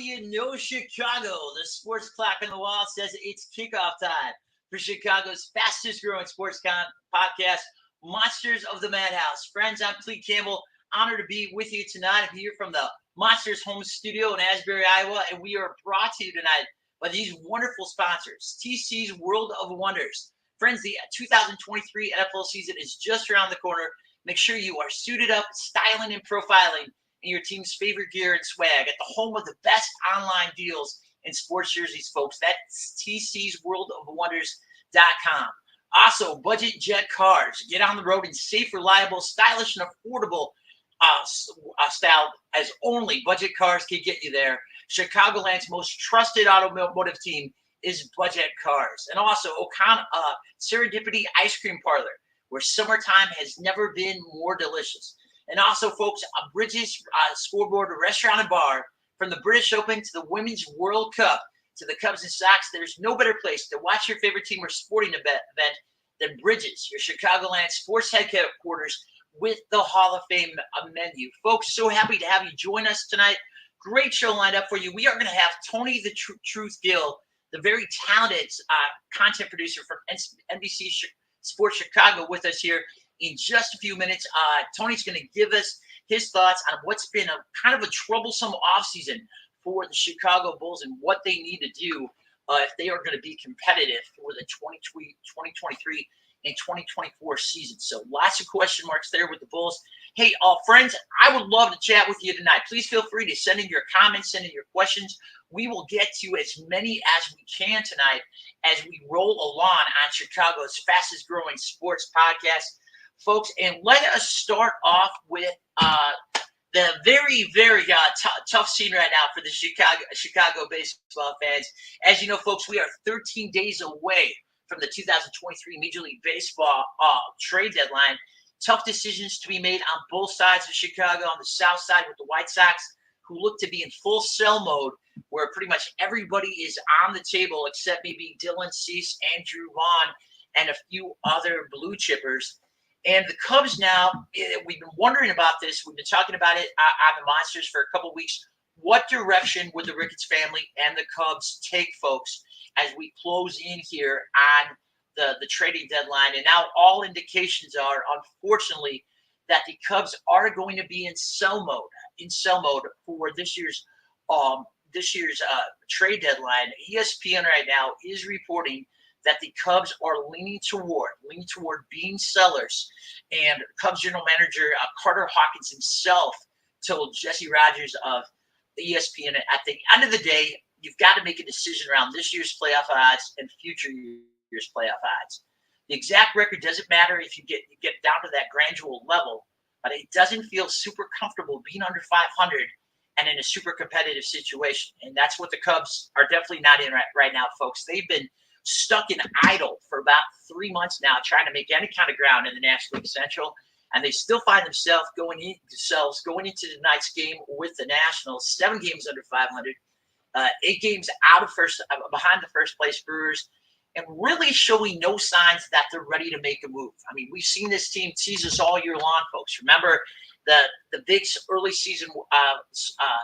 you know, Chicago? The sports clock on the wall says it's kickoff time for Chicago's fastest growing sports podcast, Monsters of the Madhouse. Friends, I'm Clete Campbell. Honored to be with you tonight. I'm here from the Monsters home studio in Asbury, Iowa, and we are brought to you tonight by these wonderful sponsors, TC's World of Wonders. Friends, the 2023 NFL season is just around the corner. Make sure you are suited up, styling, and profiling in your team's favorite gear and swag at the home of the best online deals in sports jerseys, folks. That's tcsworldofwonders.com. Also, budget jet cars. Get on the road in safe, reliable, stylish, and affordable style as only budget cars can get you there. Chicagoland's most trusted automotive team is Budget Cars. And also, Serendipity Ice Cream Parlor, where summertime has never been more delicious. And also, folks, Bridges Scoreboard Restaurant and Bar. From the British Open to the Women's World Cup to the Cubs and Sox, there's no better place to watch your favorite team or sporting event than Bridges, your Chicagoland sports headquarters with the Hall of Fame menu. Folks, so happy to have you join us tonight. Great show lined up for you. We are going to have TonY the Truth Gill, the very talented content producer from NBC Sports Chicago, with us here in just a few minutes. TonY's going to give us his thoughts on what's been a kind of a troublesome offseason for the Chicago Bulls and what they need to do if they are going to be competitive for the 2023 and 2024 season. So lots of question marks there with the Bulls. Hey, friends, I would love to chat with you tonight. Please feel free to send in your comments, send in your questions. We will get to as many as we can tonight as we roll along on Chicago's fastest growing sports podcast. Folks, and let us start off with the very, very tough scene right now for the Chicago baseball fans. As you know, folks, we are 13 days away from the 2023 Major League Baseball trade deadline. Tough decisions to be made on both sides of Chicago. On the south side with the White Sox, who look to be in full sell mode, where pretty much everybody is on the table except maybe Dylan Cease, Andrew Vaughn, and a few other blue chippers. And the Cubs now, we've been wondering about this. We've been talking about it on the Monsters for a couple of weeks. What direction would the Ricketts family and the Cubs take, folks, as we close in here on the trading deadline? And now all indications are, unfortunately, that the Cubs are going to be in sell mode for this year's trade deadline. ESPN right now is reporting that the Cubs are leaning toward being sellers. And Cubs general manager Carter Hawkins himself told Jesse Rogers of ESPN, at the end of the day, you've got to make a decision around this year's playoff odds and future year's playoff odds. The exact record doesn't matter if you get down to that gradual level, but it doesn't feel super comfortable being under 500 and in a super competitive situation. And that's what the Cubs are definitely not in right now, folks. They've been stuck in idle for about 3 months now, trying to make any kind of ground in the National League Central, and they still find themselves going into tonight's game with the Nationals, 7 games under 500, 8 games behind the first place Brewers, and really showing no signs that they're ready to make a move. I mean, we've seen this team tease us all year long, folks. Remember the big early season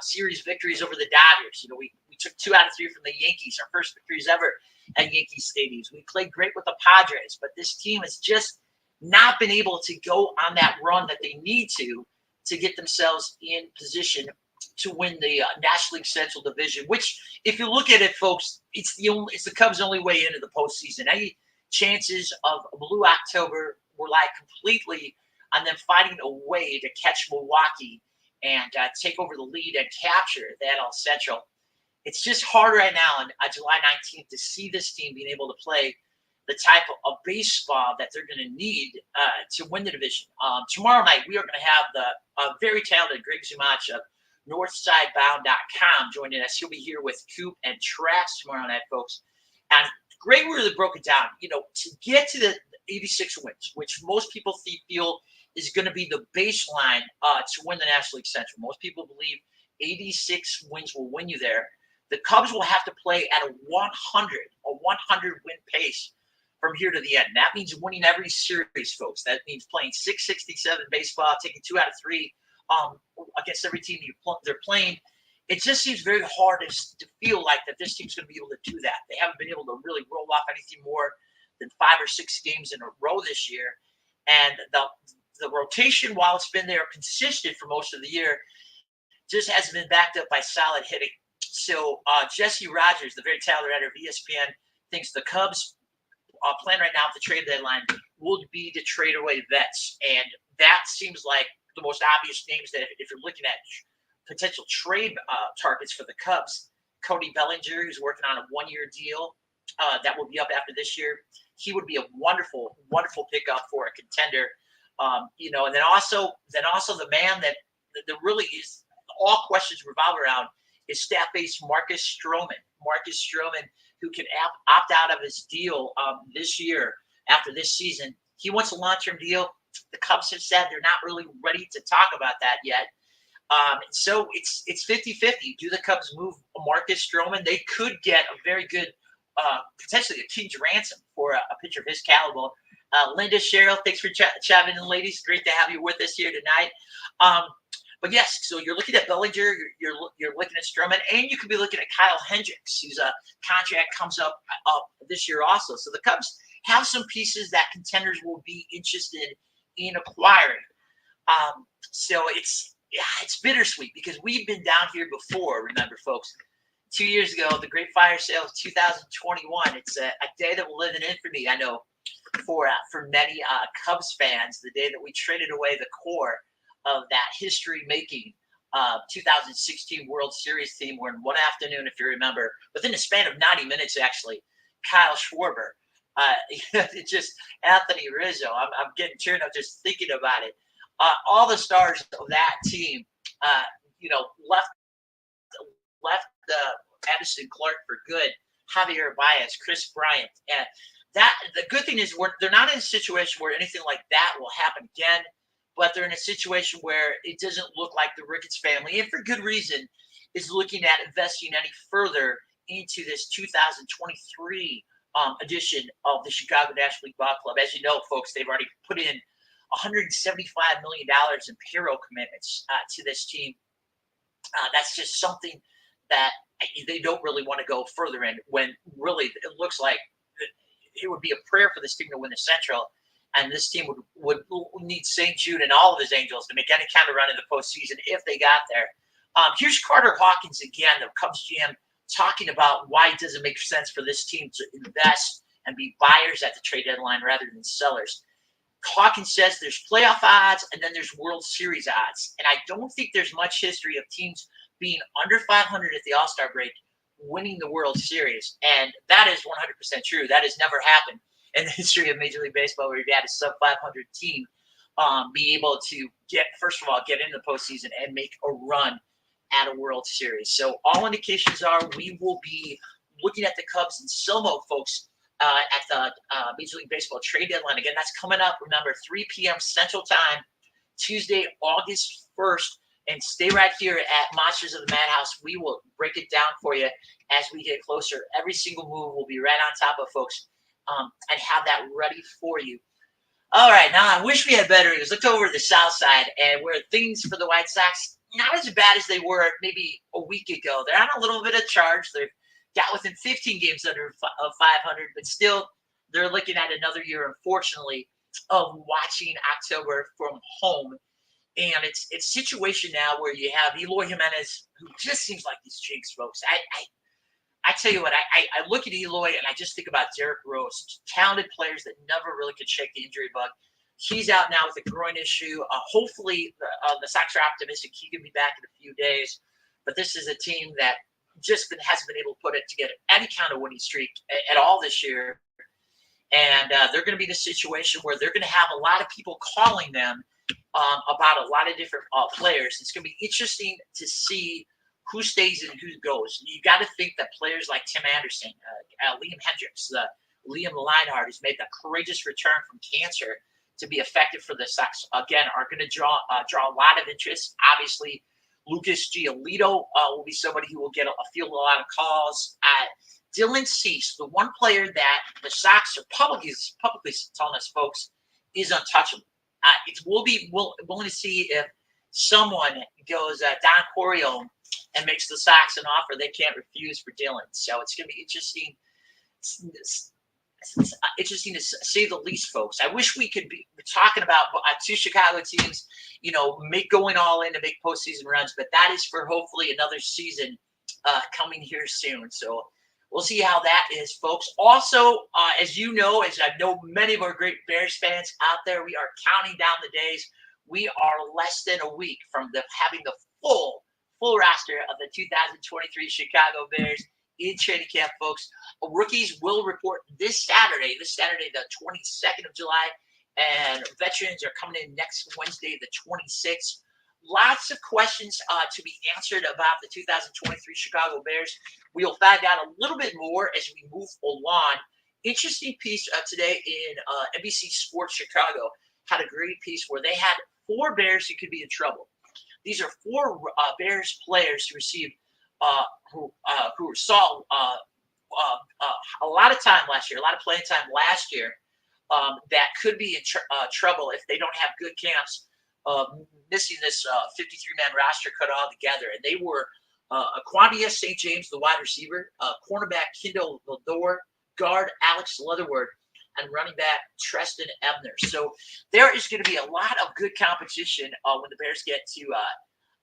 series victories over the Dodgers. You know, we took 2 out of 3 from the Yankees, our first victories ever at Yankee Stadiums. We played great with the Padres, but this team has just not been able to go on that run that they need to get themselves in position to win the National League Central Division, which, if you look at it, folks, it's the Cubs' only way into the postseason. Any chances of a blue October rely completely on them finding a way to catch Milwaukee and take over the lead and capture that all Central. It's just hard right now on July 19th to see this team being able to play the type of baseball that they're going to need to win the division. Tomorrow night, we are going to have the very talented Greg Zumach of NorthsideBound.com joining us. He'll be here with Coop and tomorrow night, folks. And Greg really broke it down. You know, to get to the 86 wins, which most people feel is going to be the baseline to win the National League Central. Most people believe 86 wins will win you there. The Cubs will have to play at a 100 win pace from here to the end. That means winning every series, folks. That means playing 667 baseball, taking 2 out of 3 against every team they're playing. it just seems very hard to feel like that this team's going to be able to do that. They haven't been able to really roll off anything more than 5 or 6 games in a row this year. And the rotation, while it's been there consistent for most of the year, just hasn't been backed up by solid hitting. So Jesse Rogers, the very talented editor of ESPN, thinks the Cubs' plan right now at the trade deadline would be to trade away vets. And that seems like the most obvious names that if you're looking at potential trade targets for the Cubs, Cody Bellinger, who's working on a 1-year deal that will be up after this year. He would be a wonderful, wonderful pickup for a contender. And then also the man that really is all questions revolve around is staff-based Marcus Stroman. Marcus Stroman, who can opt out of his deal this year after this season. He wants a long-term deal. The Cubs have said they're not really ready to talk about that yet. So it's 50-50. Do the Cubs move Marcus Stroman? They could get a very good, potentially a king's ransom for a pitcher of his caliber. Linda, Cheryl, thanks for chatting in, ladies. Great to have you with us here tonight. But yes, so you're looking at Bellinger, you're looking at Stroman, and you could be looking at Kyle Hendricks, whose contract comes up this year also. So the Cubs have some pieces that contenders will be interested in acquiring. So it's bittersweet because we've been down here before. Remember, folks, 2 years ago, the Great Fire Sale of 2021. It's a day that will live in infamy, I know, for many Cubs fans. The day that we traded away the core of that history-making 2016 World Series team, where in one afternoon, if you remember, within the span of 90 minutes, actually, Kyle Schwarber, it's just Anthony Rizzo. I'm getting teared up just thinking about it. All the stars of that team, left Addison Clark for good. Javier Baez, Chris Bryant, and the good thing is they're not in a situation where anything like that will happen again. But they're in a situation where it doesn't look like the Ricketts family, and for good reason, is looking at investing any further into this 2023 edition of the Chicago National League Ball Club. As you know, folks, they've already put in $175 million in payroll commitments to this team. That's just something that they don't really want to go further in, when really it looks like it would be a prayer for this team to win the Central. And this team would need St. Jude and all of his Angels to make any kind of run in the postseason if they got there. Here's Carter Hawkins again, the Cubs GM, talking about why it doesn't make sense for this team to invest and be buyers at the trade deadline rather than sellers. Hawkins says there's playoff odds and then there's World Series odds. And I don't think there's much history of teams being under 500 at the All-Star break winning the World Series. And that is 100% true. That has never happened in the history of Major League Baseball, where you've had a sub-500 team be able to get in the postseason and make a run at a World Series. So all indications are we will be looking at the Cubs in slow mode, folks, at the Major League Baseball trade deadline. Again, that's coming up. Remember, 3 p.m. Central Time, Tuesday, August 1st. And stay right here at Monsters of the Madhouse. We will break it down for you as we get closer. Every single move will be right on top of, folks. And have that ready for you. All right, now I wish we had better news. Looked over the South Side, and where things for the White Sox not as bad as they were maybe a week ago. They're on a little bit of charge. They've got within 15 games under 500, but still they're looking at another year, unfortunately, of watching October from home. And it's a situation now where you have Eloy Jimenez, who just seems like these jinx, folks. I tell you what, I look at Eloy and I just think about Derek Rose, talented players that never really could shake the injury bug. He's out now with a groin issue. Hopefully, the Sox are optimistic he can be back in a few days. But this is a team that hasn't been able to put it together any kind of winning streak at all this year. And they're going to be in a situation where they're going to have a lot of people calling them about a lot of different players. It's going to be interesting to see who stays and who goes. You got to think that players like Tim Anderson, Liam Hendricks, Liam Leinhart, who's made that courageous return from cancer to be effective for the Sox, again, are going to draw a lot of interest. Obviously, Lucas Giolito will be somebody who will field a lot of calls. Dylan Cease, the one player that the Sox are publicly telling us, folks, is untouchable. We'll be willing to see if someone goes Don Coryell and makes the Sox an offer they can't refuse for Dylan. So it's going to be interesting. It's interesting to say the least, folks. I wish we could be talking about two Chicago teams, make going all in to make postseason runs, but that is for hopefully another season coming here soon. So we'll see how that is, folks. Also, as I know many of our great Bears fans out there, we are counting down the days. We are less than a week from having the full roster of the 2023 Chicago Bears in training camp, folks. Rookies will report this Saturday, the 22nd of July, and veterans are coming in next Wednesday, the 26th. Lots of questions to be answered about the 2023 Chicago Bears. We'll find out a little bit more as we move along. Interesting piece today in NBC Sports Chicago had a great piece where they had 4 Bears who could be in trouble. These are 4 Bears players who received who saw a lot of time last year, a lot of playing time last year, that could be in trouble if they don't have good camps, missing this 53-man roster cut all together. And they were Aquandia St. James, the wide receiver, cornerback Kendall Lador, guard Alex Leatherwood, and running back Treston Ebner. So there is going to be a lot of good competition when the Bears get to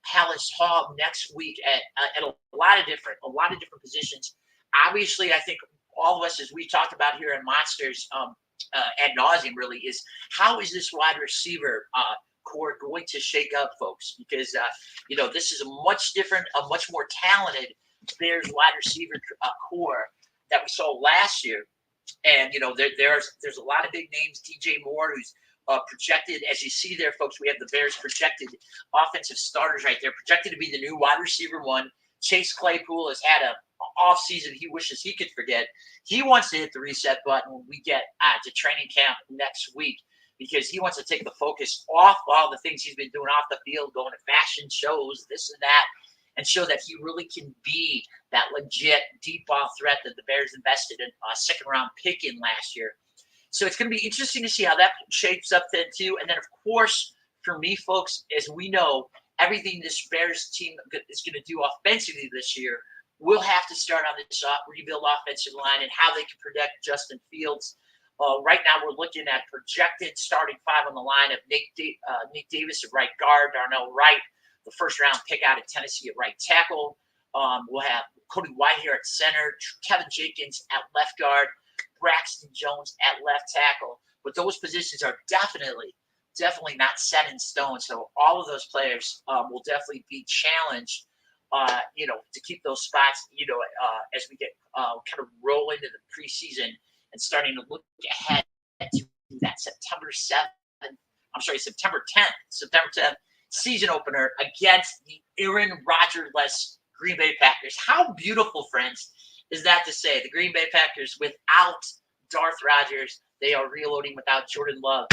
Hallis Hall next week at a lot of different positions. Obviously, I think all of us, as we talked about here in Monsters ad nauseum, really, is how is this wide receiver core going to shake up, folks? Because this is a much more talented Bears wide receiver core that we saw last year. And there's a lot of big names. DJ Moore, who's projected, as you see there, folks. We have the Bears projected offensive starters right there, projected to be the new wide receiver 1. Chase Claypool has had a off season he wishes he could forget. He wants to hit the reset button when we get to training camp next week, because he wants to take the focus off all the things he's been doing off the field, going to fashion shows, this and that, and show that he really can be that legit deep ball threat that the Bears invested in a second-round pick in last year. So it's going to be interesting to see how that shapes up then, too. And then, of course, for me, folks, as we know, everything this Bears team is going to do offensively this year will have to start on this rebuild offensive line and how they can protect Justin Fields. Right now, we're looking at projected starting 5 on the line of Nick Davis at right guard, Darnell Wright, the first-round pick out of Tennessee at right tackle. We'll have Cody Whitehair at center, Kevin Jenkins at left guard, Braxton Jones at left tackle. But those positions are definitely not set in stone. So all of those players will definitely be challenged, to keep those spots, as we get kind of roll into the preseason and starting to look ahead to that September 10th season opener against the Aaron Rodgers-less Green Bay Packers. How beautiful, friends, is that to say? The Green Bay Packers without Darth Rodgers, they are reloading without Jordan Love.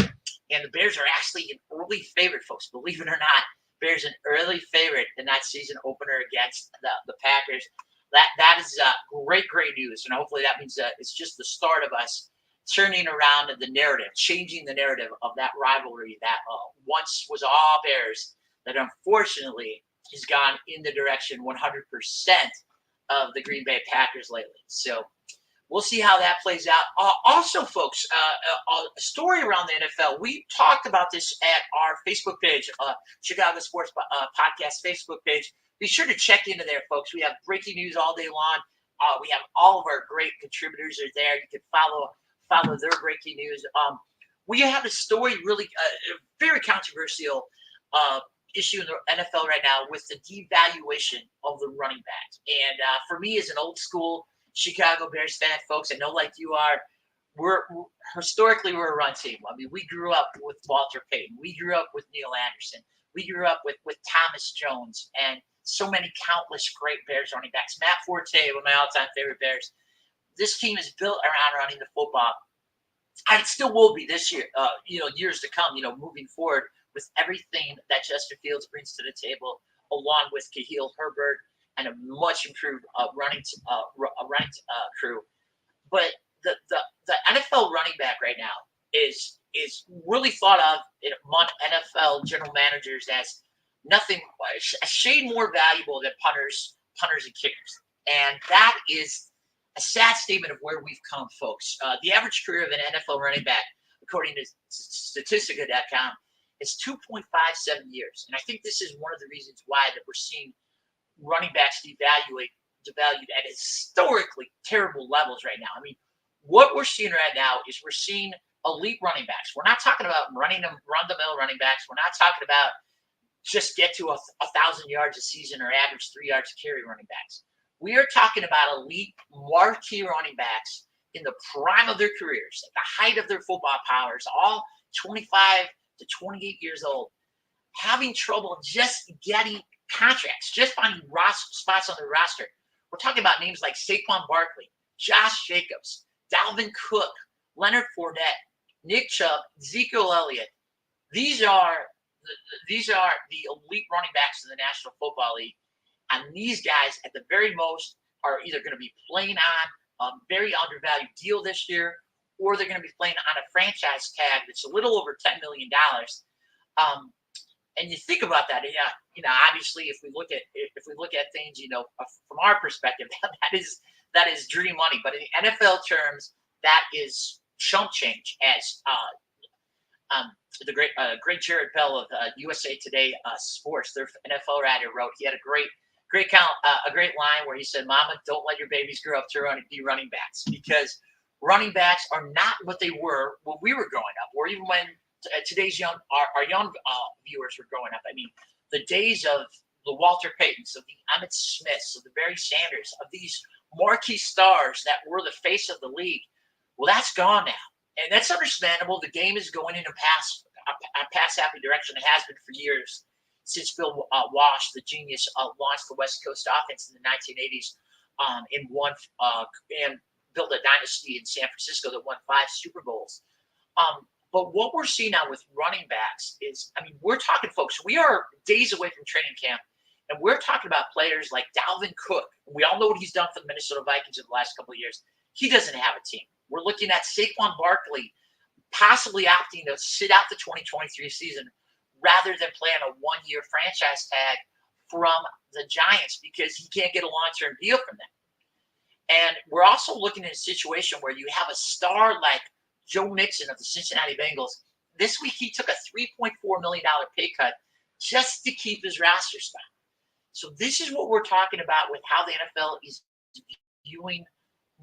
And the Bears are actually an early favorite, folks, believe it or not. Bears an early favorite in that season opener against the Packers. That is great news. And hopefully that means that it's just the start of us turning around the narrative, changing the narrative of that rivalry that once was all Bears, that unfortunately has gone in the direction 100% of the Green Bay Packers lately. So we'll see how that plays out. Also, folks, a story around the NFL. We talked about this at our Facebook page, Chicago Sports Podcast Facebook page. Be sure to check into there, folks. We have breaking news all day long. We have all of our great contributors are there. You can follow their breaking news. We have a story, really a very controversial issue in the NFL right now with the devaluation of the running back. And for me, as an old school Chicago Bears fan, folks, I know like you are, we're historically we're a run team. I mean, we grew up with Walter Payton. We grew up with Neil Anderson. We grew up with Thomas Jones and so many countless great Bears running backs. Matt Forte, one of my all-time favorite Bears. This team is built around running the football. And it still will be this year, years to come, moving forward with everything that Justin Fields brings to the table, along with Khalil Herbert and a much improved running crew. But the NFL running back right now is really thought of among NFL general managers as nothing a shade more valuable than punters and kickers. And that is a sad statement of where we've come, folks. The average career of an NFL running back, according to Statistica.com, is 2.57 years. And I think this is one of the reasons why that we're seeing running backs devalued at historically terrible levels right now. I mean, what we're seeing right now is we're seeing elite running backs. We're not talking about run-the-mill running backs. We're not talking about just get to 1,000 yards a season or average 3 yards a carry running backs. We are talking about elite marquee running backs in the prime of their careers, at the height of their football powers, all 25 to 28 years old, having trouble just getting contracts, just finding spots on the roster. We're talking about names like Saquon Barkley, Josh Jacobs, Dalvin Cook, Leonard Fournette, Nick Chubb, Ezekiel Elliott. These are the elite running backs in the National Football League. And these guys, at the very most, are either going to be playing on a very undervalued deal this year, or they're going to be playing on a franchise tag that's a little over $10 million. And you think about that, obviously, if we look at things, from our perspective, that is dream money. But in NFL terms, that is chump change, as the great Jared Bell of USA Today Sports, their NFL writer, wrote. He had a great line where he said, "Mama, don't let your babies grow up to be running backs, because running backs are not what they were when we were growing up, or even when today's our young viewers were growing up. I mean, the days of the Walter Paytons, of the Emmitt Smiths, of the Barry Sanders, of these marquee stars that were the face of the league, well, that's gone now, and that's understandable. The game is going in a pass-happy direction. It has been for years, since Bill Walsh, the genius, launched the West Coast offense in the 1980s, and built a dynasty in San Francisco that won 5 Super Bowls. But what we're seeing now with running backs is, we're talking, folks, we are days away from training camp, and we're talking about players like Dalvin Cook. We all know what he's done for the Minnesota Vikings in the last couple of years. He doesn't have a team. We're looking at Saquon Barkley possibly opting to sit out the 2023 season rather than play on a 1-year franchise tag from the Giants, because he can't get a long-term deal from them. And we're also looking at a situation where you have a star like Joe Mixon of the Cincinnati Bengals. This week, he took a $3.4 million pay cut just to keep his roster spot. So this is what we're talking about with how the NFL is viewing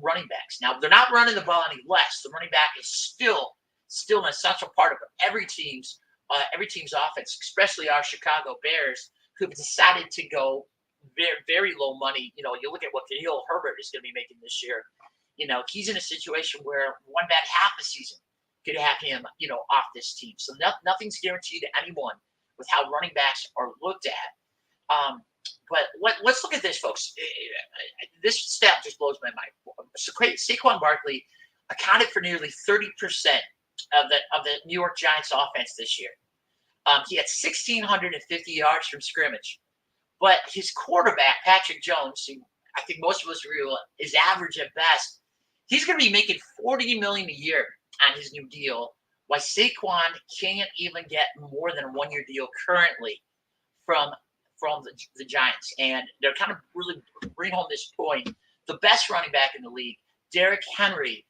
running backs. Now, they're not running the ball any less. The running back is still an essential part of every team's offense, especially our Chicago Bears, who have decided to go very, very low money. You look at what Gill Herbert is going to be making this year. He's in a situation where one bad half a season could have him, off this team. So nothing's guaranteed to anyone with how running backs are looked at. But let's look at this, folks. This stat just blows my mind. Saquon Barkley accounted for nearly 30% of the New York Giants offense this year. He had 1,650 yards from scrimmage. But his quarterback, Patrick Jones, who I think most of us realize is average at best, he's going to be making $40 million a year on his new deal, while Saquon can't even get more than a 1-year deal currently from the Giants. And they're kind of really bringing home this point. The best running back in the league, Derrick Henry,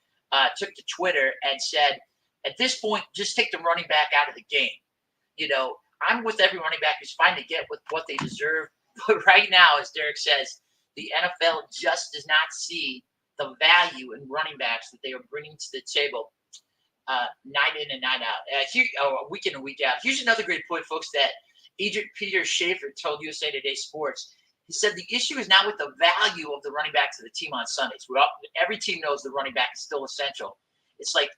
took to Twitter and said, at this point, just take the running back out of the game. I'm with every running back who's fine to get with what they deserve. But right now, as Derek says, the NFL just does not see the value in running backs that they are bringing to the table night in and night out, week in and week out. Here's another great point, folks, that Agent Peter Schaefer told USA Today Sports. He said the issue is not with the value of the running back to the team on Sundays. Every team knows the running back is still essential. It's like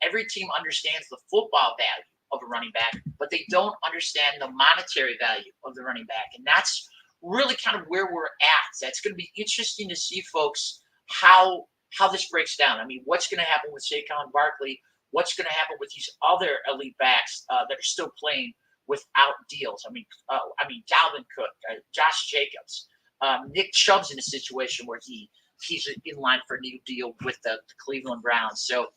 every team understands the football value of a running back, but they don't understand the monetary value of the running back. And that's really kind of where we're at. That's going to be interesting to see, folks, how this breaks down. What's going to happen with Saquon Barkley? What's going to happen with these other elite backs that are still playing without deals? Dalvin Cook, Josh Jacobs, Nick Chubb's in a situation where he's in line for a new deal with the Cleveland Browns. So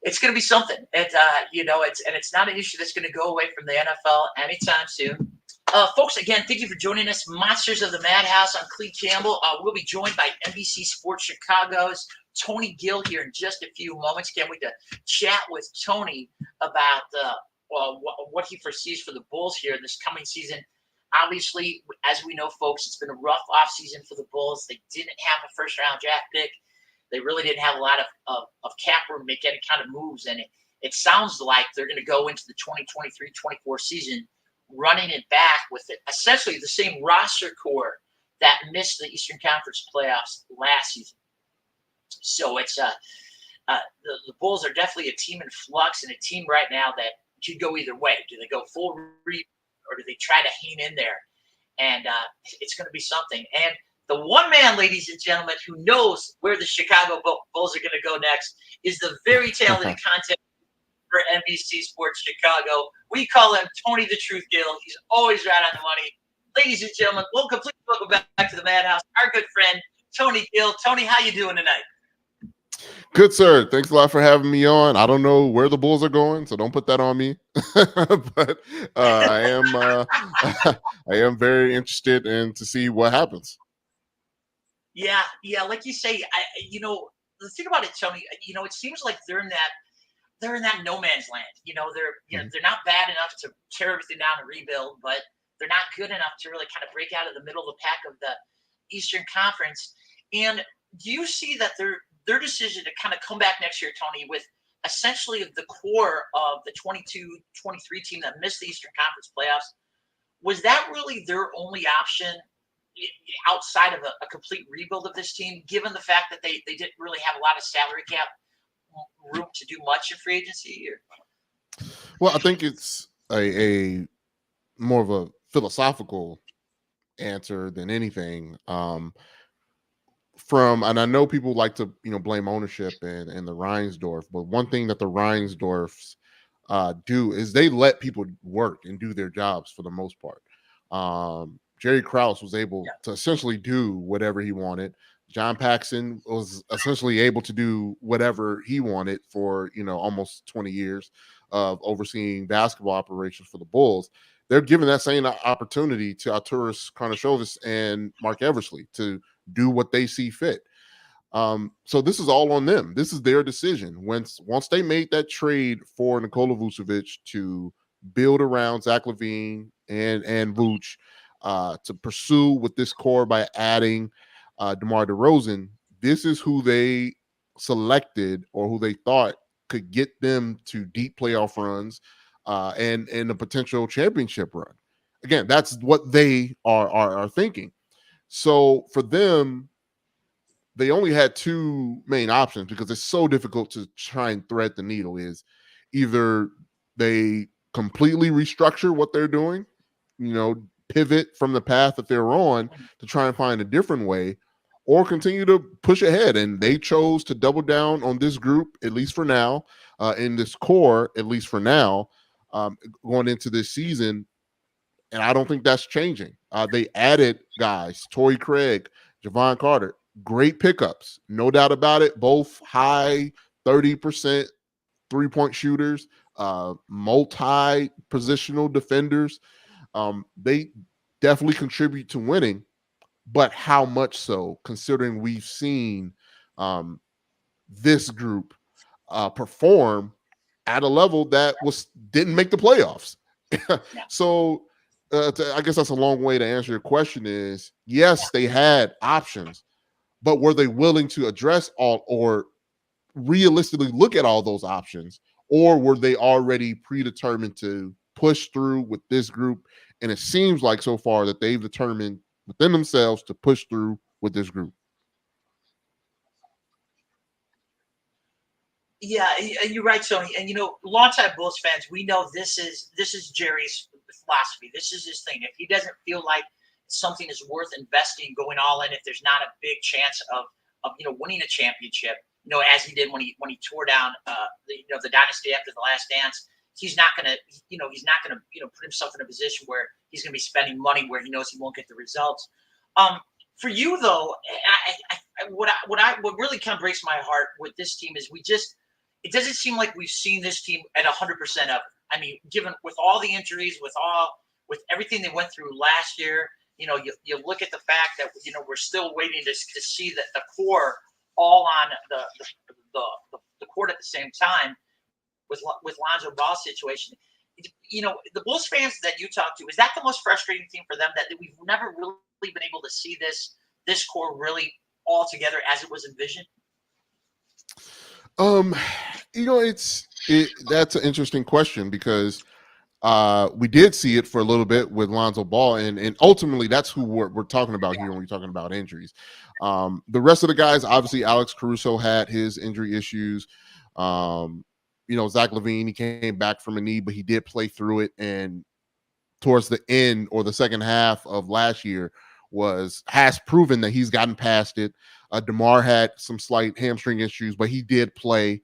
It's going to be something. It's not an issue that's going to go away from the NFL anytime soon. Folks, again, thank you for joining us. Monsters of the Madhouse. I'm Clee Campbell. We'll be joined by NBC Sports Chicago's TonY Gill here in just a few moments. Can't wait to chat with TonY about what he foresees for the Bulls here this coming season. Obviously, as we know, folks, it's been a rough offseason for the Bulls. They didn't have a first-round draft pick. They really didn't have a lot of cap room to make any kind of moves. And it sounds like they're going to go into the 2023-24 season running it back with essentially the same roster core that missed the Eastern Conference playoffs last season. So it's the Bulls are definitely a team in flux and a team right now that could go either way. Do they go full rebuild or do they try to hang in there? And it's going to be something. And the one man, ladies and gentlemen, who knows where the Chicago Bulls are going to go next is the very talented content for NBC Sports Chicago. We call him TonY the Truth Gill. He's always right on the money. Ladies and gentlemen, welcome back to the Madhouse. Our good friend, TonY Gill. TonY, how you doing tonight? Good, sir. Thanks a lot for having me on. I don't know where the Bulls are going, so don't put that on me. But I am very interested in to see what happens. Yeah. Like you say, the thing about it, TonY, it seems like they're in that no man's land. They're not bad enough to tear everything down and rebuild, but they're not good enough to really kind of break out of the middle of the pack of the Eastern Conference. And do you see that their decision to kind of come back next year, TonY, with essentially the core of the 22-23 team that missed the Eastern Conference playoffs, was that really their only option outside of a complete rebuild of this team, given the fact that they didn't really have a lot of salary cap room to do much in free agency? Well, I think it's a more of a philosophical answer than anything. And I know people like to blame ownership and the Reinsdorf, but one thing that the Reinsdorfs do is they let people work and do their jobs for the most part. Jerry Krause was able to essentially do whatever he wanted. John Paxson was essentially able to do whatever he wanted for almost 20 years of overseeing basketball operations for the Bulls. They're given that same opportunity to Arturas Karnisovas and Mark Eversley to do what they see fit. So this is all on them. This is their decision. Once they made that trade for Nikola Vucevic to build around Zach LaVine and Vooch, to pursue with this core by adding DeMar DeRozan, this is who they selected or who they thought could get them to deep playoff runs and a potential championship run. Again, that's what they are thinking. So for them, they only had two main options because it's so difficult to try and thread the needle. Is either they completely restructure what they're doing, pivot from the path that they're on to try and find a different way, or continue to push ahead. And they chose to double down on this group, at least for now, in this core, at least for now, going into this season. And I don't think that's changing. They added guys, Torrey Craig, Javon Carter, great pickups, no doubt about it. Both high 30% three-point shooters, multi-positional defenders. They definitely contribute to winning, but how much so, considering we've seen this group perform at a level that didn't make the playoffs. So I guess that's a long way to answer your question is, yes, they had options, but were they willing to address all or realistically look at all those options, or were they already predetermined to push through with this group? And it seems like so far that they've determined within themselves to push through with this group. Yeah, you're right, TonY. And longtime Bulls fans, we know this is Jerry's philosophy. This is his thing. If he doesn't feel like something is worth investing, going all in, if there's not a big chance of winning a championship, as he did when he tore down the dynasty after the Last Dance, he's not gonna put himself in a position where he's gonna be spending money where he knows he won't get the results. For you though, what really kind of breaks my heart with this team is it doesn't seem like we've seen this team at 100% of it. I mean, given with all the injuries, with everything they went through last year, you look at the fact that we're still waiting to see that the core all on the court at the same time with Lonzo Ball's situation. The Bulls fans that you talk to, is that the most frustrating thing for them, that we've never really been able to see this core really all together as it was envisioned? That's an interesting question, because we did see it for a little bit with Lonzo Ball, and ultimately that's who we're talking about here when we're talking about injuries. The rest of the guys, obviously, Alex Caruso had his injury issues. Zach LaVine, he came back from a knee, but he did play through it, and towards the end or the second half of last year has proven that he's gotten past it. DeMar had some slight hamstring issues, but he did play.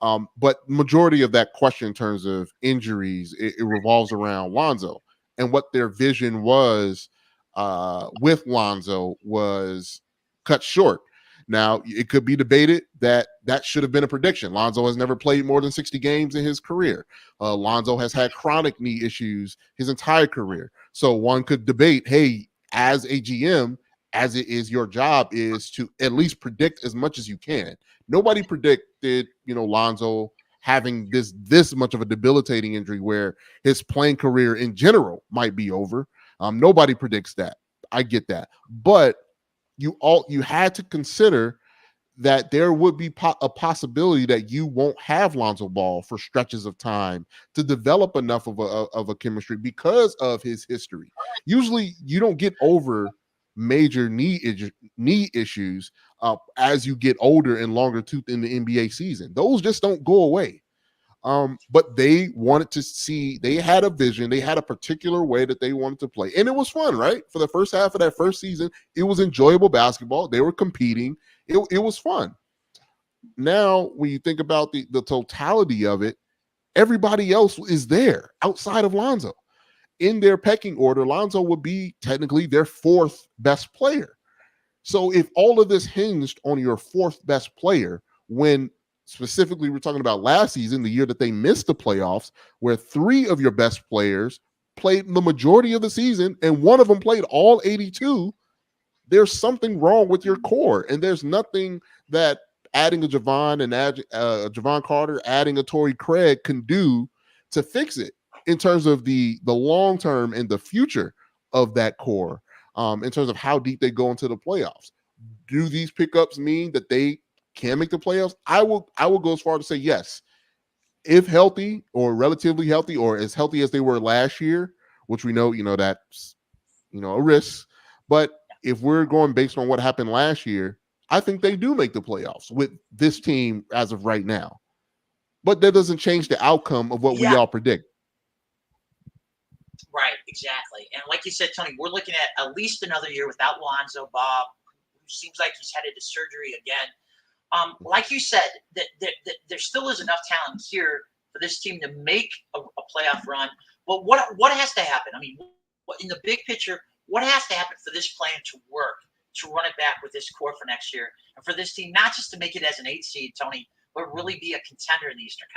But majority of that question in terms of injuries, it revolves around Lonzo, and what their vision was with Lonzo was cut short. Now, it could be debated that should have been a prediction. Lonzo has never played more than 60 games in his career. Lonzo has had chronic knee issues his entire career. So one could debate, hey, as a GM, as it is your job, is to at least predict as much as you can. Nobody predicted, Lonzo having this much of a debilitating injury where his playing career in general might be over. Nobody predicts that. I get that. But you had to consider that there would be a possibility that you won't have Lonzo Ball for stretches of time to develop enough of a chemistry because of his history. Usually you don't get over major knee issues as you get older and longer tooth in the NBA season. Those just don't go away. But they wanted to see, they had a vision, they had a particular way that they wanted to play. And it was fun, right? For the first half of that first season, it was enjoyable basketball. They were competing. It was fun. Now, when you think about the totality of it, everybody else is there outside of Lonzo. In their pecking order, Lonzo would be technically their fourth best player. So if all of this hinged on your fourth best player, when specifically we're talking about last season, the year that they missed the playoffs, where three of your best players played the majority of the season and one of them played all 82, there's something wrong with your core. And there's nothing that adding a Javon and Javon Carter, adding a Torrey Craig can do to fix it in terms of the long term and the future of that core, in terms of how deep they go into the playoffs. Do these pickups mean that they can make the playoffs? I will go as far to say yes. If healthy or relatively healthy or as healthy as they were last year, which we know, that's, a risk. But if we're going based on what happened last year, I think they do make the playoffs with this team as of right now. But that doesn't change the outcome of what we all predict. Right, exactly. And like you said, TonY, we're looking at least another year without Lonzo Ball, who seems like he's headed to surgery again. Like you said, that there still is enough talent here for this team to make a playoff run. But what has to happen? I mean, in the big picture, what has to happen for this plan to work, to run it back with this core for next year, and for this team not just to make it as an 8 seed, TonY, but really be a contender in the Eastern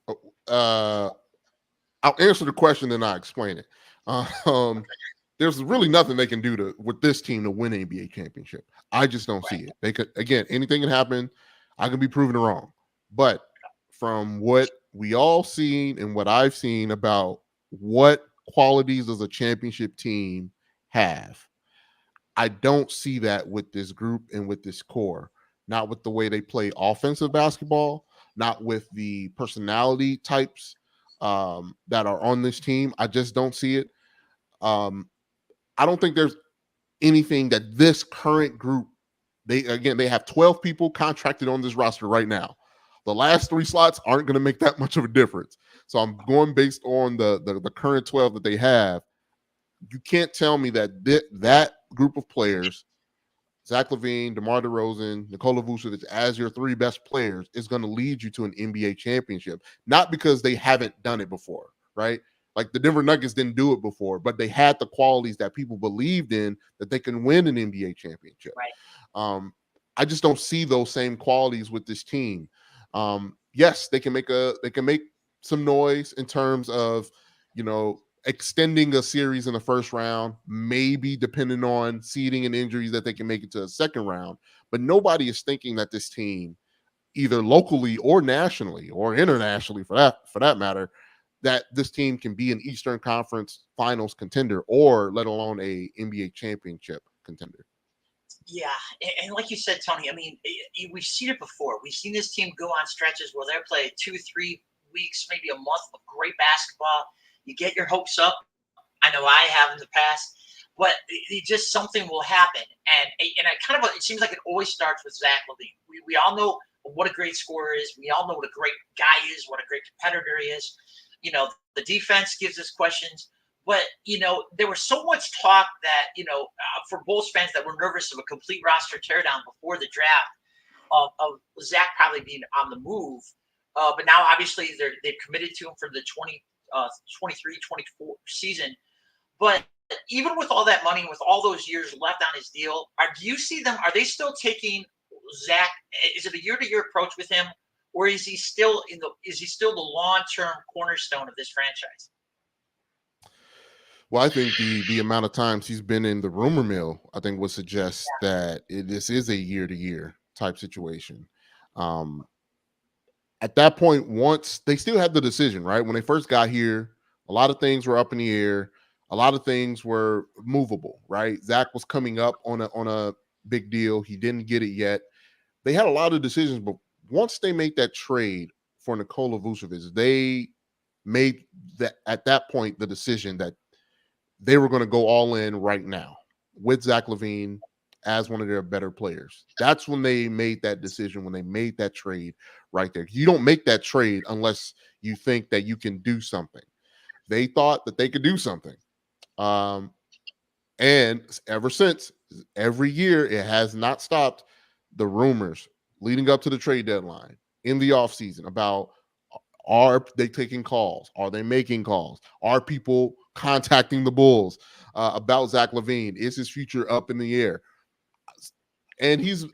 Conference? I'll answer the question and I'll explain it. There's really nothing they can do with this team to win an NBA championship. I just don't see it. They could, again, anything can happen. I can be proven wrong. But from what we all seen and what I've seen about what qualities does a championship team have, I don't see that with this group and with this core. Not with the way they play offensive basketball, not with the personality types that are on this team. I just don't see it. I don't think there's anything that this current group, they have 12 people contracted on this roster right now. The last 3 slots aren't going to make that much of a difference. So I'm going based on the current 12 that they have. You can't tell me that that group of players, Zach LaVine, DeMar DeRozan, Nikola Vucevic, as your 3 best players, is going to lead you to an NBA championship. Not because they haven't done it before, right? Like the Denver Nuggets didn't do it before, but they had the qualities that people believed in that they can win an NBA championship. Right. I just don't see those same qualities with this team. Yes, they can make some noise in terms of, extending a series in the first round, maybe depending on seeding and injuries that they can make it to a second round. But nobody is thinking that this team, either locally or nationally or internationally for that matter, that this team can be an Eastern Conference Finals contender or let alone a NBA championship contender. Yeah, and like you said, Tony, I mean, we've seen it before. We've seen this team go on stretches where they're playing 2, 3 weeks, maybe a month of great basketball. You get your hopes up. I know I have in the past, but just something will happen, and I kind of it seems like it always starts with Zach LaVine. We all know what a great scorer is. We all know what a great guy is. What a great competitor he is. The defense gives us questions. But there was so much talk that for Bulls fans that were nervous of a complete roster teardown before the draft of Zach probably being on the move. But now obviously they've committed to him for the 23-24 season. But even with all that money, with all those years left on his deal, do you see them? Are they still taking Zach? Is it a year-to-year approach with him, or is he still the long-term cornerstone of this franchise? Well, I think the amount of times he's been in the rumor mill, I think would suggest that this is a year to year type situation. Um, at that point, once they still had the decision, right? When they first got here, a lot of things were up in the air. A lot of things were movable, right? Zach was coming up on a big deal. He didn't get it yet. They had a lot of decisions, but once they made that trade for Nikola Vucevic, they made that at that point the decision that they were going to go all in right now with Zach LaVine as one of their better players. That's when they made that decision, when they made that trade right there. You don't make that trade unless you think that you can do something. They thought that they could do something. And ever since, every year, it has not stopped the rumors leading up to the trade deadline in the offseason about, are they taking calls? Are they making calls? Are people contacting the Bulls about Zach LaVine? Is his future up in the air? And he's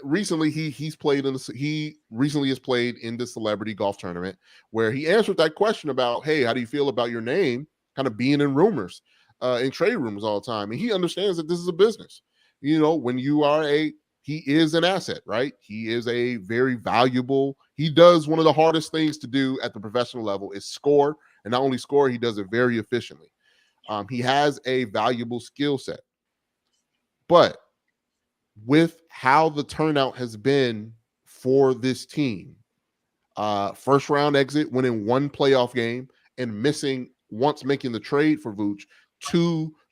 recently he recently has played in the celebrity golf tournament where he answered that question about, hey, how do you feel about your name kind of being in rumors, in trade rumors all the time? And he understands that this is a business. When you are he is an asset, right? He is a very valuable. He does one of the hardest things to do at the professional level is score, and not only score, he does it very efficiently. He has a valuable skill set, but with how the turnout has been for this team, first round exit, winning one playoff game and missing once making the trade for Vooch,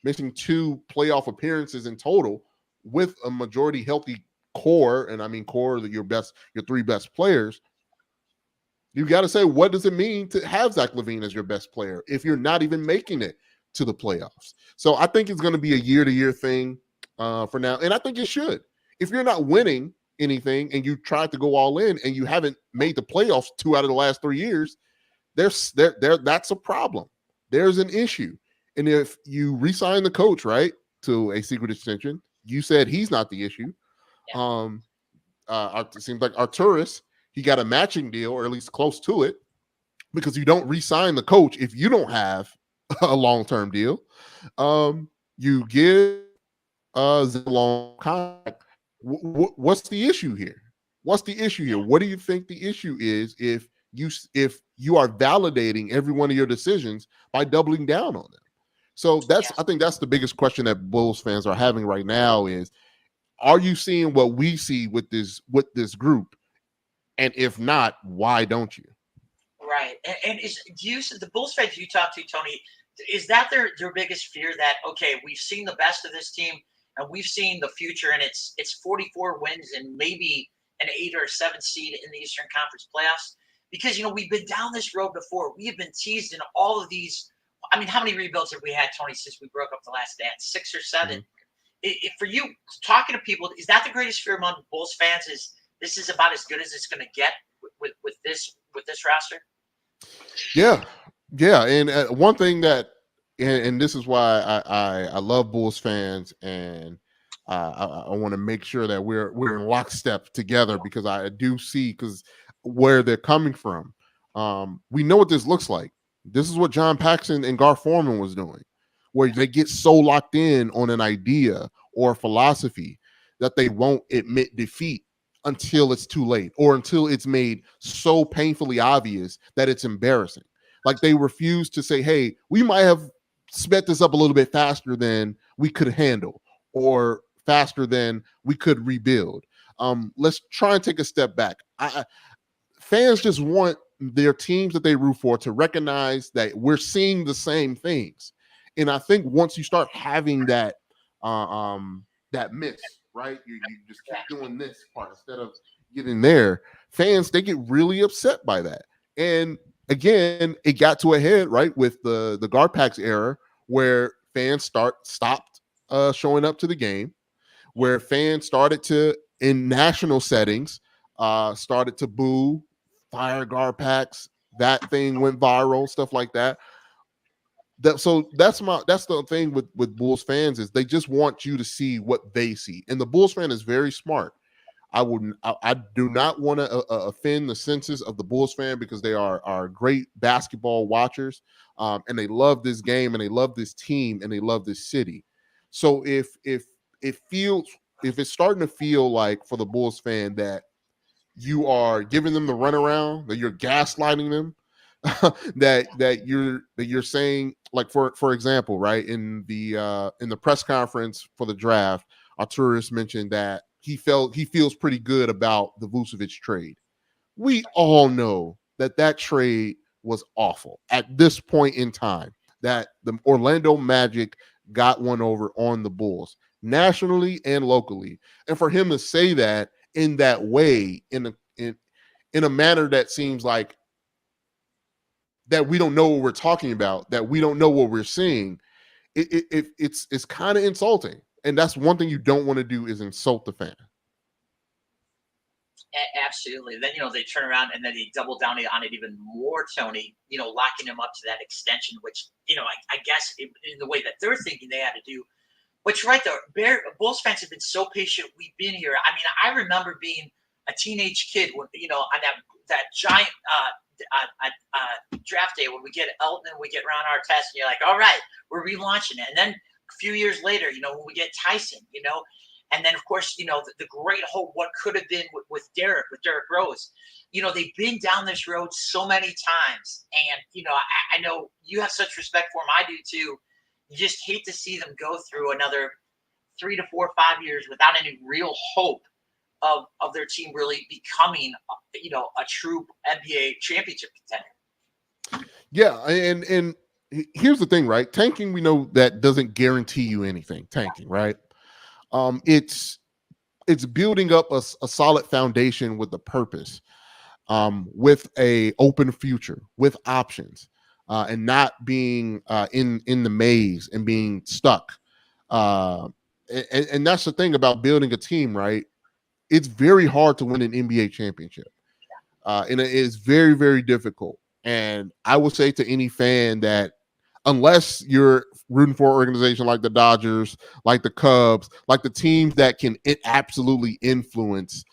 missing two playoff appearances in total with a majority healthy core, and I mean core that your three best players. You got to say, what does it mean to have Zach LaVine as your best player if you're not even making it to the playoffs? So I think it's going to be a year-to-year thing for now, and I think it should. If you're not winning anything and you tried to go all in and you haven't made the playoffs 2 out of the last 3 years, that's a problem. There's an issue. And if you re-sign the coach, right, to a secret extension, you said he's not the issue. Yeah. It seems like Arturis, he got a matching deal, or at least close to it, because you don't re-sign the coach if you don't have a long-term deal. You give the long contract. What's the issue here? What's the issue here? What do you think the issue is if you are validating every one of your decisions by doubling down on them? So I think that's the biggest question that Bulls fans are having right now is, are you seeing what we see with this group? And if not, why don't you? Right. And the Bulls fans you talk to, Tony, is that their biggest fear that, okay, we've seen the best of this team and we've seen the future, and it's 44 wins and maybe an 8 or 7 seed in the Eastern Conference playoffs? Because, we've been down this road before. We have been teased in all of these. I mean, how many rebuilds have we had, Tony, since we broke up the last dance? 6 or 7. Mm-hmm. For you, talking to people, is that the greatest fear among Bulls fans? Is this is about as good as it's going to get with this roster? Yeah. And one thing that, and this is why I love Bulls fans, and I want to make sure that we're in lockstep together, because I do see, because where they're coming from. We know what this looks like. This is what John Paxson and Gar Forman was doing, where they get so locked in on an idea or a philosophy that they won't admit defeat until it's too late, or until it's made so painfully obvious that it's embarrassing. Like, they refuse to say, hey, we might have sped this up a little bit faster than we could handle, or faster than we could rebuild. Let's try and take a step back. Fans just want their teams that they root for to recognize that we're seeing the same things. And I think once you start having that that miss, right? You just keep doing this part instead of getting there. Fans, they get really upset by that. And again, it got to a head, right, with the Garpax era, where fans stopped showing up to the game, where fans started to, in national settings, started to boo, fire Garpax. That thing went viral, stuff like that. That's the thing with Bulls fans, is they just want you to see what they see, and the Bulls fan is very smart. I do not want to offend the senses of the Bulls fan, because they are great basketball watchers, and they love this game, and they love this team, and they love this city. So if it's starting to feel like, for the Bulls fan, that you are giving them the runaround, that you're gaslighting them, that you're saying, like, for example, right, in the press conference for the draft, Arturis mentioned that he feels pretty good about the Vucevic trade. We all know that trade was awful at this point in time, that the Orlando Magic got one over on the Bulls, nationally and locally. And for him to say that in that way, in a manner that seems like that we don't know what we're talking about, that we don't know what we're seeing, it's kind of insulting. And that's one thing you don't want to do, is insult the fan. Absolutely. Then, they turn around and then they double down on it even more, Tony, locking him up to that extension, which, I guess in the way that they're thinking they had to do. But you're right, though. Bulls fans have been so patient. We've been here. I mean, I remember being a teenage kid when, on that giant draft day, when we get Elton and we get Ron Artest, and you're like, all right, we're relaunching it. And then a few years later, when we get Tyson, and then, of course, the great hope, what could have been with Derrick Rose. They've been down this road so many times. And, I know you have such respect for them. I do, too. You just hate to see them go through another 3 to 4 or 5 years without any real hope of their team really becoming, a true NBA championship contender. Yeah, and here's the thing, right? Tanking, we know that doesn't guarantee you anything. Tanking, right? It's building up a solid foundation with a purpose, with a open future, with options, and not being in the maze and being stuck. And that's the thing about building a team, right? It's very hard to win an NBA championship, and it is very, very difficult. And I would say to any fan that, unless you're rooting for an organization like the Dodgers, like the Cubs, like the teams that can absolutely influence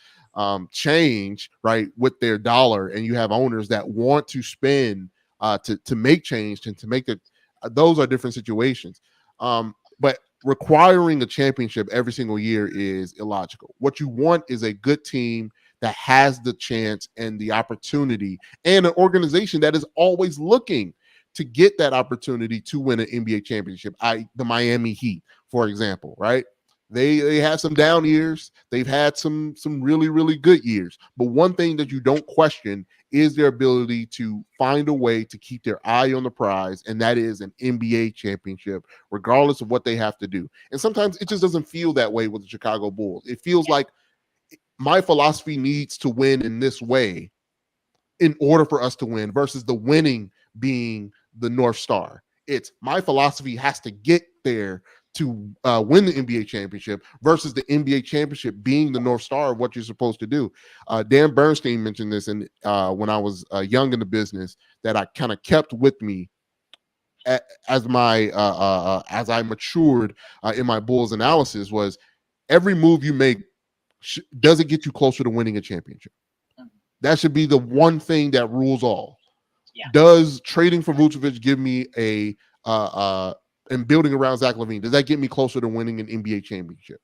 change, right, with their dollar, and you have owners that want to spend to make change and to make it, those are different situations. But requiring a championship every single year is illogical. What you want is a good team that has the chance and the opportunity, and an organization that is always looking to get that opportunity to win an NBA championship. The Miami Heat, for example, right? They had some down years. They've had some really, really good years. But one thing that you don't question is their ability to find a way to keep their eye on the prize, and that is an NBA championship, regardless of what they have to do. And sometimes it just doesn't feel that way with the Chicago Bulls. It feels like my philosophy needs to win in this way in order for us to win, versus the winning being the North Star. It's my philosophy has to get there to win the NBA championship, versus the NBA championship being the North Star of what you're supposed to do. Dan Bernstein mentioned this when I was young in the business, that I kind of kept with me as I matured in my Bulls analysis, was every move you make, does it get you closer to winning a championship? That should be the one thing that rules all. Yeah. Does trading for Vucevic give me a and building around Zach LaVine, does that get me closer to winning an NBA championship?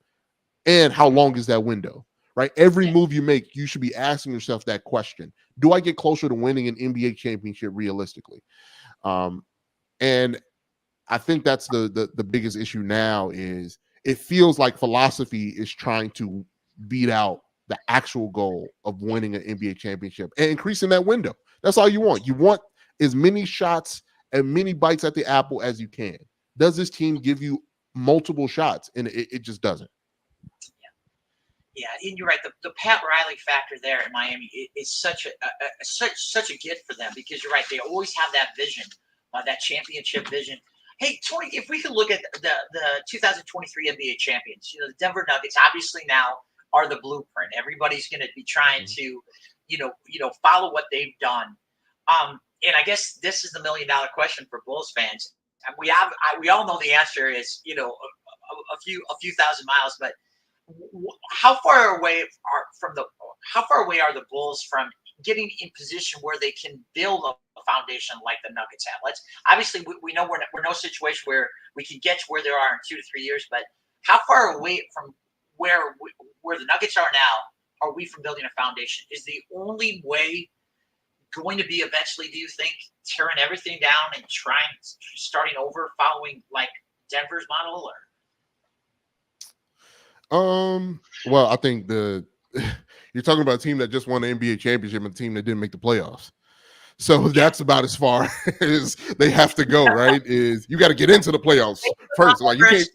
And how long is that window? Right? Every move you make, you should be asking yourself that question. Do I get closer to winning an NBA championship realistically? And I think that's the biggest issue now is it feels like philosophy is trying to beat out the actual goal of winning an NBA championship and increasing that window. That's all you want. You want as many shots and many bites at the apple as you can. Does this team give you multiple shots? And it just doesn't. Yeah, and you're right. The Pat Riley factor there in Miami is such a gift for them because you're right. They always have that vision, that championship vision. Hey, TonY, if we could look at the 2023 NBA champions, the Denver Nuggets obviously now are the blueprint. Everybody's going to be trying to, follow what they've done. And I guess this is the $1 million question for Bulls fans. And we all know the answer is, a few thousand miles, but how far away are the Bulls from getting in position where they can build a foundation like the Nuggets have? Obviously we know we're no situation where we can get to where they are in 2 to 3 years, but how far away from where the Nuggets are now are we from building a foundation? Is the only way going to be eventually, do you think, tearing everything down and starting over, following like Denver's model? Or well, I think you're talking about a team that just won the NBA championship and a team that didn't make the playoffs. So that's about as far as they have to go, right? Is you got to get into the playoffs first. Like you can't.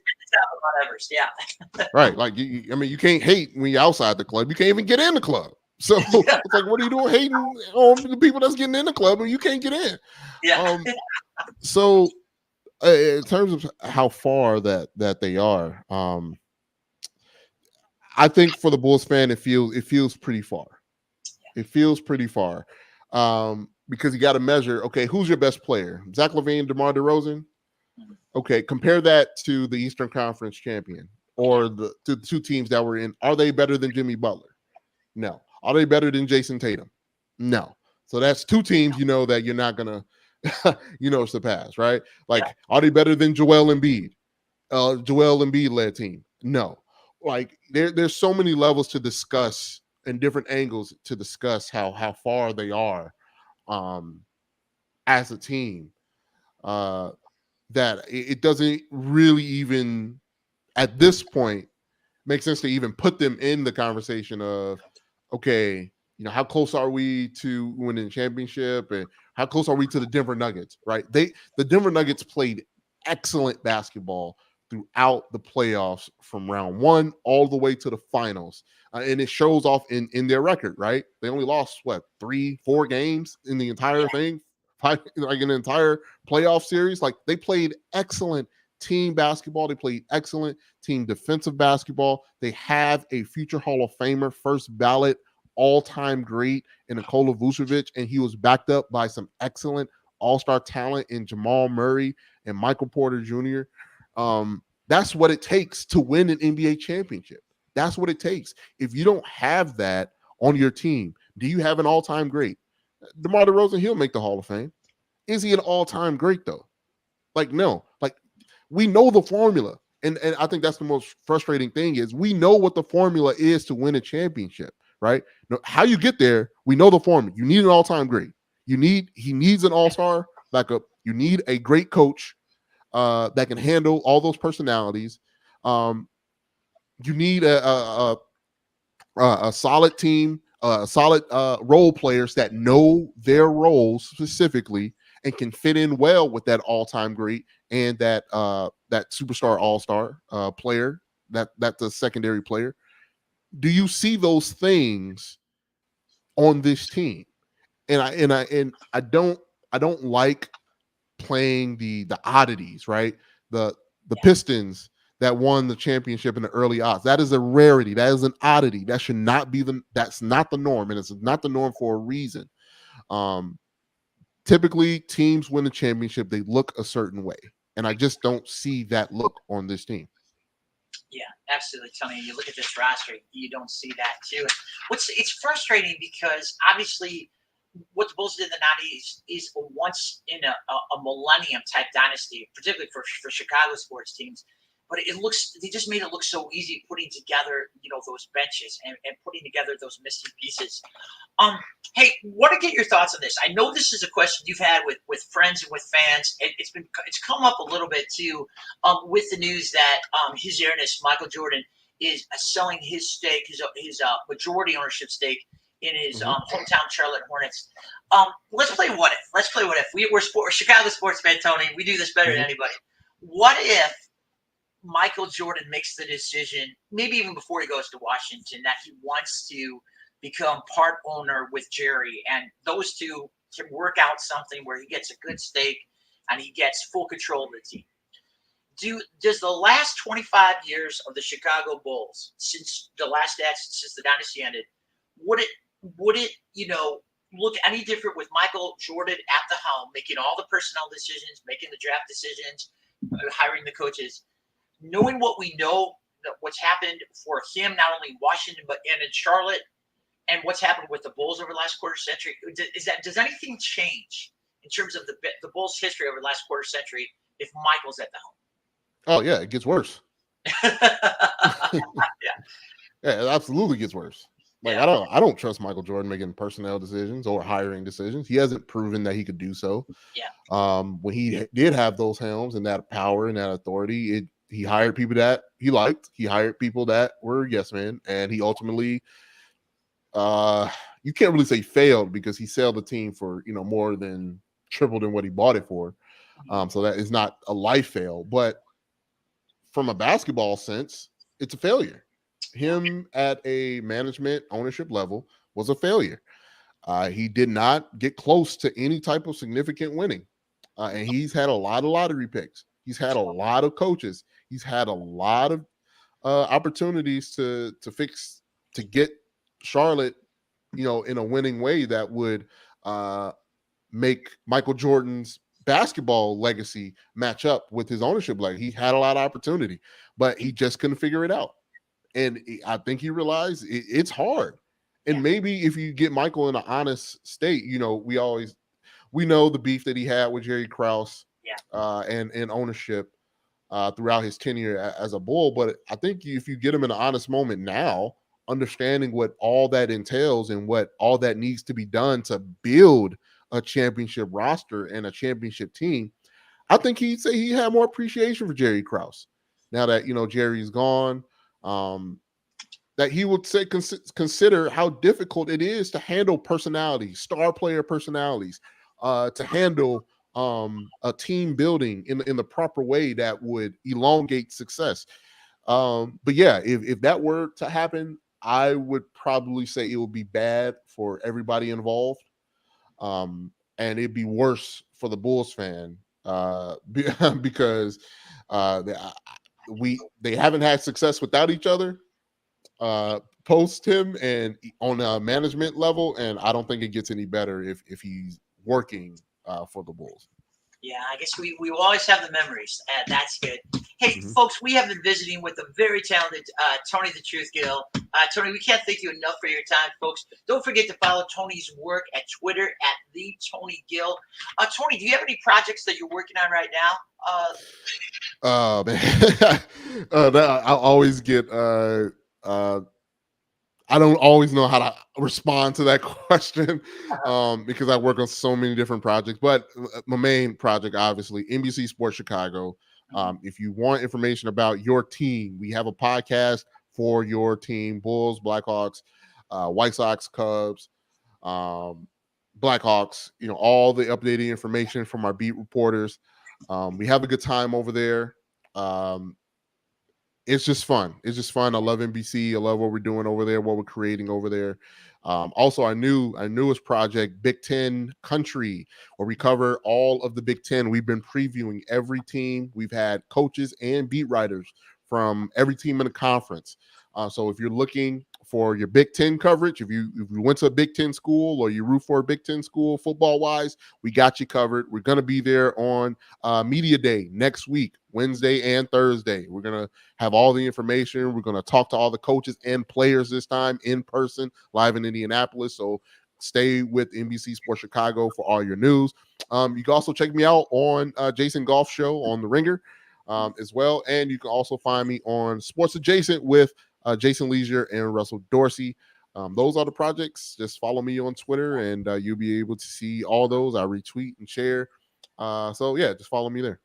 Yeah. Right. Like you can't hate when you're outside the club. You can't even get in the club. So it's like, what are you doing hating on the people that's getting in the club and you can't get in? Yeah. So in terms of how far that they are, I think for the Bulls fan, it feels pretty far. It feels pretty far because you got to measure. Okay, who's your best player? Zach LaVine, DeMar DeRozan. Okay, compare that to the Eastern Conference champion or to the two teams that were in. Are they better than Jimmy Butler? No. Are they better than Jason Tatum? No. So that's two teams that you're not gonna surpass, right? Like, are they better than Joel Embiid? Joel Embiid led team? No. Like there's so many levels to discuss and different angles to discuss how far they are as a team that it doesn't really even at this point make sense to even put them in the conversation of okay, how close are we to winning the championship and how close are we to the Denver Nuggets, right? The Denver Nuggets played excellent basketball throughout the playoffs from round one all the way to the finals. And it shows off in their record, right? They only lost, 3-4 games in the entire thing, like in the entire playoff series. Like they played excellent team basketball. They played excellent team defensive basketball. They have a future Hall of Famer, first ballot, all-time great in Nikola Vucevic, and he was backed up by some excellent all-star talent in Jamal Murray and Michael Porter Jr. That's what it takes to win an NBA championship. That's what it takes. If you don't have that on your team, do you have an all-time great? DeMar DeRozan, he'll make the Hall of Fame. Is he an all-time great, though? Like, no. Like, we know the formula. And I think that's the most frustrating thing is we know what the formula is to win a championship, right? Now, how you get there, we know the formula. You need an all-time great. He needs an all-star backup. You need a great coach that can handle all those personalities. You need a solid team, solid role players that know their roles specifically and can fit in well with that all-time great and that superstar all-star player, that's a secondary player. Do you see those things on this team? And I don't like playing the oddities, right? The Pistons that won the championship in the early odds. That is a rarity. That is an oddity. That should not be that's not the norm, and it's not the norm for a reason. Typically, teams win the championship, they look a certain way, and I just don't see that look on this team. Yeah, Absolutely, Tony. You look at this roster, you don't see that too. It's frustrating because obviously what the Bulls did in the '90s is a once in a millennium type dynasty, particularly for Chicago sports teams. But it looks they just made it look so easy putting together those benches and putting together those missing pieces. Um, hey, want to get your thoughts on this? I know this is a question you've had with friends and with fans. It's come up a little bit too, with the news that His Airness Michael Jordan is selling his stake, his majority ownership stake in his hometown Charlotte Hornets. Let's play what if. Let's play what if. We're Chicago sports fan, Tony. We do this better than anybody. What if Michael Jordan makes the decision, maybe even before he goes to Washington, that he wants to become part owner with Jerry, and those two can work out something where he gets a good stake and he gets full control of the team? Does the last 25 years of the Chicago Bulls, since the dynasty ended, would it look any different with Michael Jordan at the helm, making all the personnel decisions, making the draft decisions, hiring the coaches, knowing what we know, what's happened for him not only in Washington but in Charlotte, and what's happened with the Bulls over the last quarter century? Does anything change in terms of the Bulls' history over the last quarter century if Michael's at the helm? Oh yeah, it gets worse. Yeah. Yeah, it absolutely gets worse. Like I don't trust Michael Jordan making personnel decisions or hiring decisions. He hasn't proven that he could do so. Yeah. When he did have those helms and that power and that authority, he hired people that he liked. He hired people that were yes men, and he ultimately, you can't really say failed because he sold the team for more than triple than what he bought it for. So that is not a life fail, but from a basketball sense, it's a failure. Him at a management ownership level was a failure. He did not get close to any type of significant winning. And he's had a lot of lottery picks. He's had a lot of coaches. He's had a lot of opportunities to get Charlotte, in a winning way that would make Michael Jordan's basketball legacy match up with his ownership. Like, he had a lot of opportunity, but he just couldn't figure it out. And I think he realized it's hard. And maybe if you get Michael in an honest state, we know the beef that he had with Jerry Krause, and ownership throughout his tenure as a Bull. But I think if you get him in an honest moment now, understanding what all that entails and what all that needs to be done to build a championship roster and a championship team, I think he'd say he had more appreciation for Jerry Krause now that Jerry's gone. That he would say consider how difficult it is to handle personalities, star player personalities, to handle a team building in the proper way that would elongate success. But yeah, if that were to happen, I would probably say it would be bad for everybody involved, and it'd be worse for the Bulls fan because they haven't had success without each other post him and on a management level, and I don't think it gets any better if he's working for the Bulls. Yeah, I guess we will always have the memories. That's good. Hey, folks, we have been visiting with the very talented TonY the Truth Gill. TonY, we can't thank you enough for your time, folks. Don't forget to follow TonY's work at Twitter at the TonY Gill. TonY, do you have any projects that you're working on right now? Man, I always get I don't always know how to respond to that question because I work on so many different projects. But my main project, obviously, NBC Sports Chicago. If you want information about your team, we have a podcast for your team: Bulls, Blackhawks, White Sox, Cubs, Blackhawks. All the updated information from our beat reporters. We have a good time over there. It's just fun. It's just fun. I love NBC. I love what we're doing over there, what we're creating over there. Also, our newest project, Big Ten Country, where we cover all of the Big Ten. We've been previewing every team. We've had coaches and beat writers from every team in the conference. So if you're looking for your Big Ten coverage. If you went to a Big Ten school or you root for a Big Ten school football wise, we got you covered. We're going to be there on Media Day next week, Wednesday and Thursday. We're going to have all the information. We're going to talk to all the coaches and players this time in person, live in Indianapolis. So stay with NBC Sports Chicago for all your news. You can also check me out on Jason Golf Show on The Ringer as well. And you can also find me on Sports Adjacent with Jason Leisure and Russell Dorsey. Those are the projects. Just follow me on Twitter and you'll be able to see all those. I retweet and share. So yeah, just follow me there.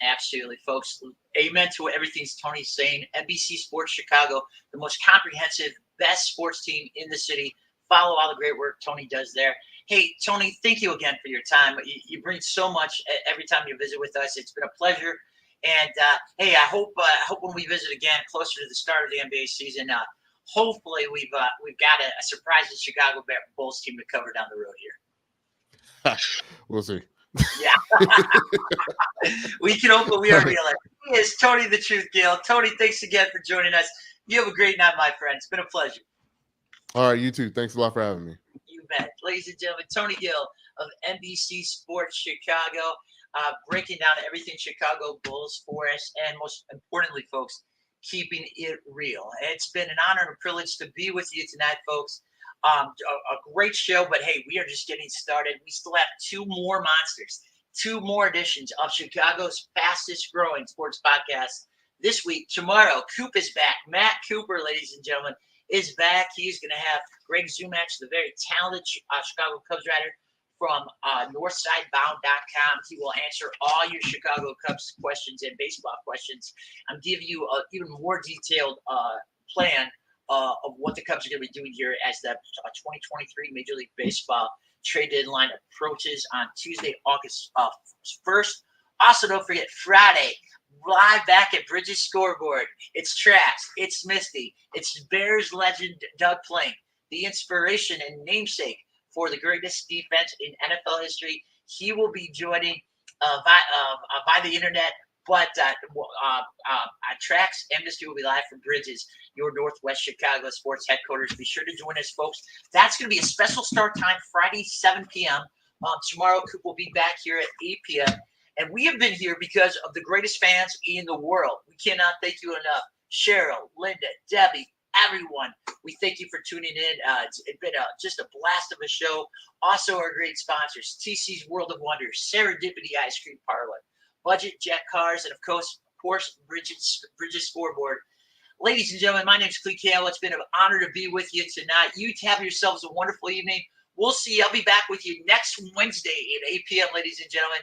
Absolutely, folks. Amen to everything TonY's saying. NBC Sports Chicago, the most comprehensive, best sports team in the city. Follow all the great work TonY does there. Hey, TonY, thank you again for your time. You bring so much every time you visit with us. It's been a pleasure. And hey, I hope when we visit again closer to the start of the NBA season, hopefully we've got a surprising Chicago Bulls team to cover down the road here. We'll see. Yeah, we can hope, but we are real. He is TonY the Truth Gill. TonY, thanks again for joining us. You have a great night, my friend. It's been a pleasure. All right, you too. Thanks a lot for having me. You bet. Ladies and gentlemen, TonY Gill of NBC Sports Chicago, breaking down everything Chicago Bulls for us, and most importantly, folks, keeping it real. It's been an honor and a privilege to be with you tonight, folks. A great show, but hey, we are just getting started. We still have two more monsters, two more editions of Chicago's fastest growing sports podcast this week. Tomorrow, Coop is back. Matt Cooper, ladies and gentlemen, is back. He's going to have Greg Zumach, the very talented Chicago Cubs writer from NorthsideBound.com. He will answer all your Chicago Cubs questions and baseball questions and give you an even more detailed plan of what the Cubs are going to be doing here as the 2023 Major League Baseball trade deadline approaches on Tuesday, August 1st. Also, don't forget, Friday, live back at Bridges Scoreboard. It's Trax, it's Misty, it's Bears legend Doug Plank, the inspiration and namesake for the greatest defense in NFL history. He will be joining by the internet, but Trax and Misty will be live from Bridges, your Northwest Chicago sports headquarters. Be sure to join us, folks. That's going to be a special start time, Friday, 7 p.m. Tomorrow, Coop will be back here at 8 p.m. And we have been here because of the greatest fans in the world. We cannot thank you enough. Cheryl, Linda, Debbie, everyone. We thank you for tuning in. It's been just a blast of a show. Also, our great sponsors, TC's World of Wonders, Serendipity Ice Cream Parlor, Budget Jet Cars, and of course, Bridges Scoreboard. Ladies and gentlemen, my name is Clee Campbell. It's been an honor to be with you tonight. You have yourselves a wonderful evening. We'll see you. I'll be back with you next Wednesday at 8 p.m., ladies and gentlemen.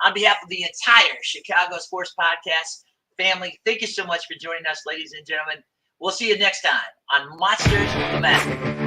On behalf of the entire Chicago Sports Podcast family, thank you so much for joining us, ladies and gentlemen. We'll see you next time on Monsters of the Map.